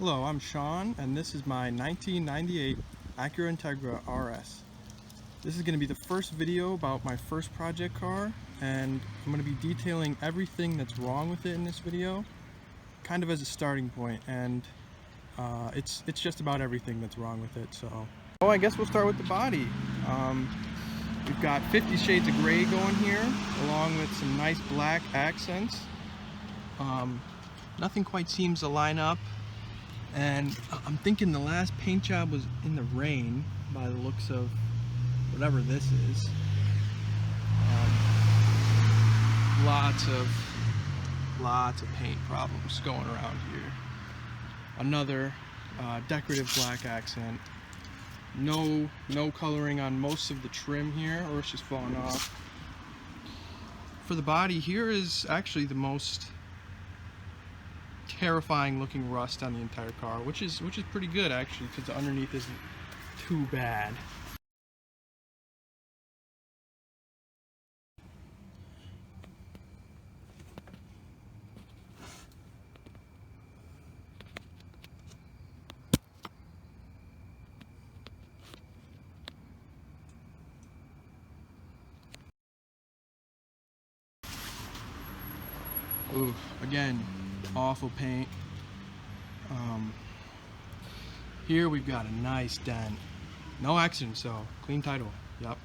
Hello, I'm Sean, and this is my 1998 Acura Integra RS. This is going to be the first video about my first project car, and I'm going to be detailing everything that's wrong with it in this video, kind of as a starting point, and it's just about everything that's wrong with it. So, I guess we'll start with the body. We've got 50 shades of gray going here, along with some nice black accents. Nothing quite seems to line up. And I'm thinking the last paint job was in the rain by the looks of whatever this is. Lots of paint problems going around here. Another decorative black accent. No coloring on most of the trim here, or it's just falling off. For the body, here is actually the most terrifying looking rust on the entire car, which is pretty good actually, because the underneath isn't too bad. Ooh, again, awful paint. Here we've got a nice dent. No accidents though, clean title. Yep.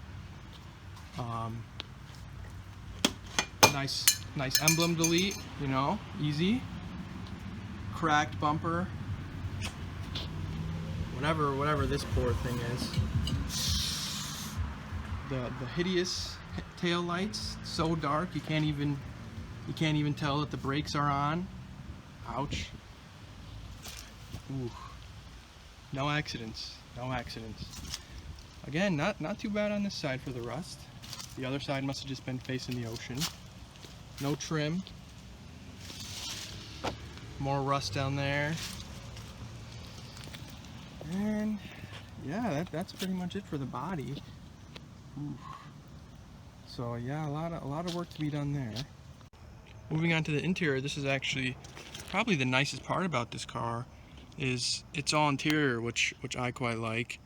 Nice emblem delete, you know, easy. Cracked bumper. Whatever this poor thing is. The hideous tail lights, so dark you can't even tell that the brakes are on. Ouch. Ooh. No accidents. Again, not too bad on this side for the rust. The other side must have just been facing the ocean. No trim. More rust down there. And yeah, that's pretty much it for the body. Ooh. So yeah, a lot of work to be done there. Moving on to the interior, this is actually probably the nicest part about this car. Is it's all interior, which I quite like.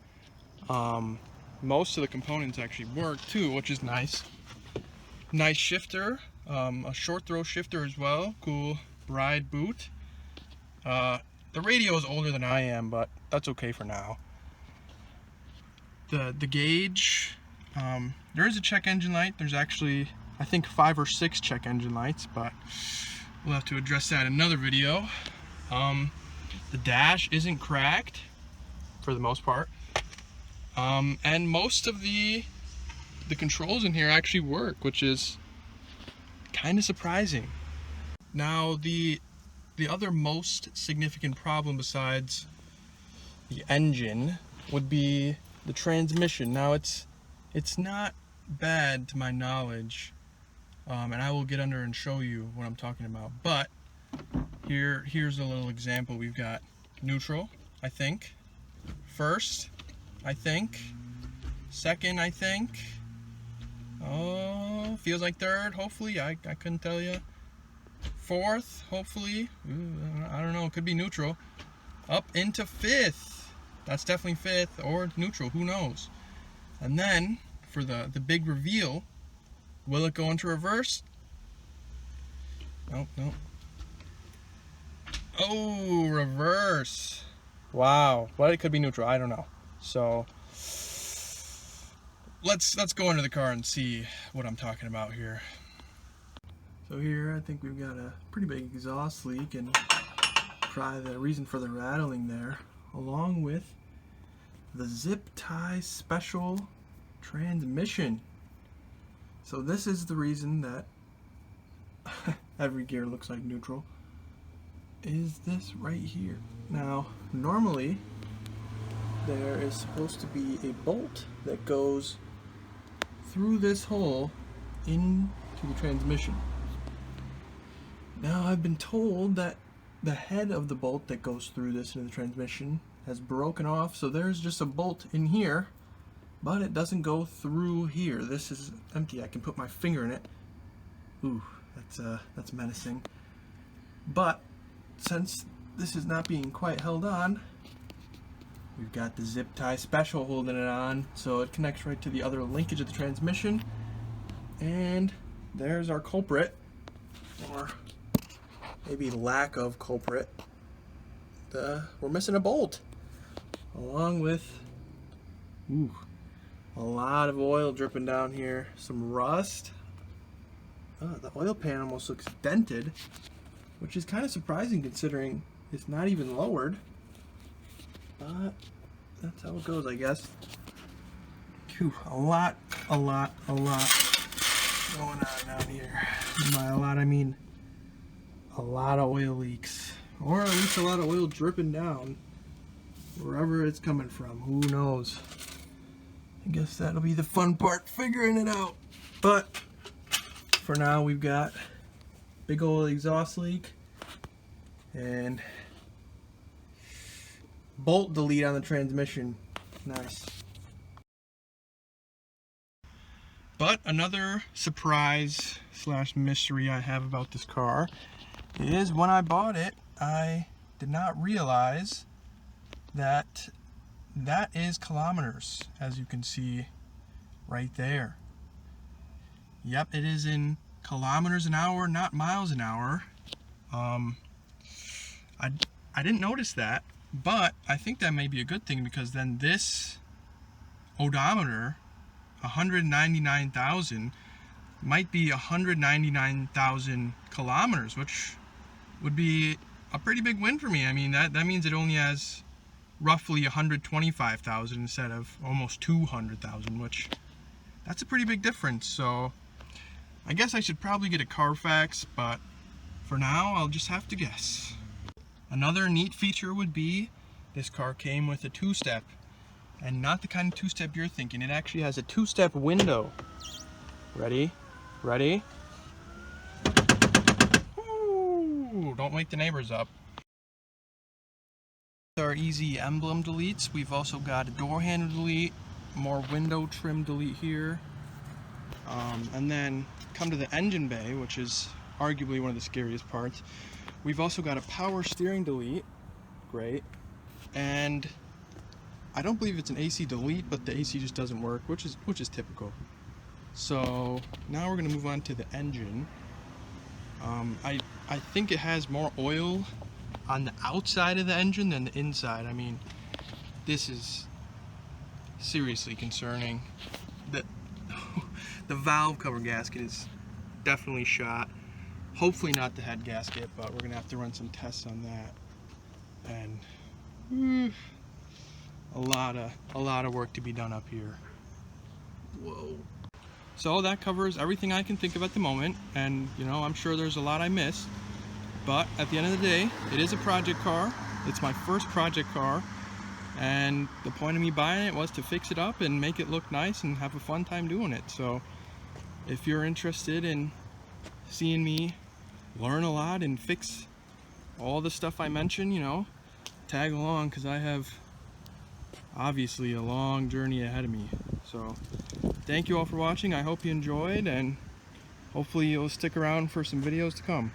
Most of the components actually work too, which is nice. Nice shifter, a short throw shifter as well. Cool ride boot. The radio is older than I am, but that's okay for now. The gauge, there is a check engine light. There's actually, I think, 5 or 6 check engine lights, but we'll have to address that in another video. The dash isn't cracked for the most part, and most of the controls in here actually work, which is kind of surprising. Now the other most significant problem besides the engine would be the transmission. Now it's not bad to my knowledge, and I will get under and show you what I'm talking about, but here's a little example. We've got neutral, I think. First, I think. Second, I think. Oh, feels like third, hopefully. I couldn't tell you. Fourth, hopefully. Ooh, I don't know, it could be neutral. Up into fifth. That's definitely fifth, or neutral, who knows. And then, for the big reveal, will it go into reverse? Nope. Oh, reverse. Wow. Well, it could be neutral. I don't know. So let's go into the car and see what I'm talking about here. So here I think we've got a pretty big exhaust leak, and probably the reason for the rattling there, along with the zip tie special transmission. So this is the reason that every gear looks like neutral. Is this right here. Now, normally there is supposed to be a bolt that goes through this hole into the transmission. Now, I've been told that the head of the bolt that goes through this into the transmission has broken off, so there's just a bolt in here, but it doesn't go through here. This is empty. I can put my finger in it. Ooh, that's menacing. But since this is not being quite held on. We've got the zip tie special holding it on, so it connects right to the other linkage of the transmission. And there's our culprit, or maybe lack of culprit. We're missing a bolt, along with a lot of oil dripping down here, some rust. The oil pan almost looks dented, which is kind of surprising considering it's not even lowered. But that's how it goes, I guess. Whew, a lot going on down here. By a lot, I mean a lot of oil leaks, or at least a lot of oil dripping down wherever it's coming from. Who knows? I guess that'll be the fun part, figuring it out. But for now, we've got big old exhaust leak and bolt delete on the transmission. Nice. But another surprise slash mystery I have about this car is when I bought it, I did not realize that that is kilometers, as you can see right there. Yep, it is in kilometers an hour, not miles an hour. I didn't notice that, but I think that may be a good thing, because then this odometer, 199,000, might be 199,000 kilometers, which would be a pretty big win for me. I mean, that means it only has roughly 125,000 instead of almost 200,000, which that's a pretty big difference. So I guess I should probably get a Carfax, but for now I'll just have to guess. Another neat feature would be this car came with a two-step, and not the kind of two-step you're thinking. It actually has a two-step window. Ready? Ready? Ooh, don't wake the neighbors up. Our easy emblem deletes. We've also got a door handle delete, more window trim delete here, and then come to the engine bay, which is arguably one of the scariest parts. We've also got a power steering delete, great, and I don't believe it's an AC delete, but the AC just doesn't work, which is typical. So now we're going to move on to the engine. I think it has more oil on the outside of the engine than the inside. I mean, this is seriously concerning. The valve cover gasket is definitely shot. Hopefully not the head gasket, but we're gonna have to run some tests on that. And a lot of work to be done up here. Whoa. So that covers everything I can think of at the moment, and you know, I'm sure there's a lot I missed. But at the end of the day, it is a project car. It's my first project car, and the point of me buying it was to fix it up and make it look nice and have a fun time doing it. So if you're interested in seeing me learn a lot and fix all the stuff I mentioned, you know, tag along, because I have obviously a long journey ahead of me. So thank you all for watching. I hope you enjoyed, and hopefully you'll stick around for some videos to come.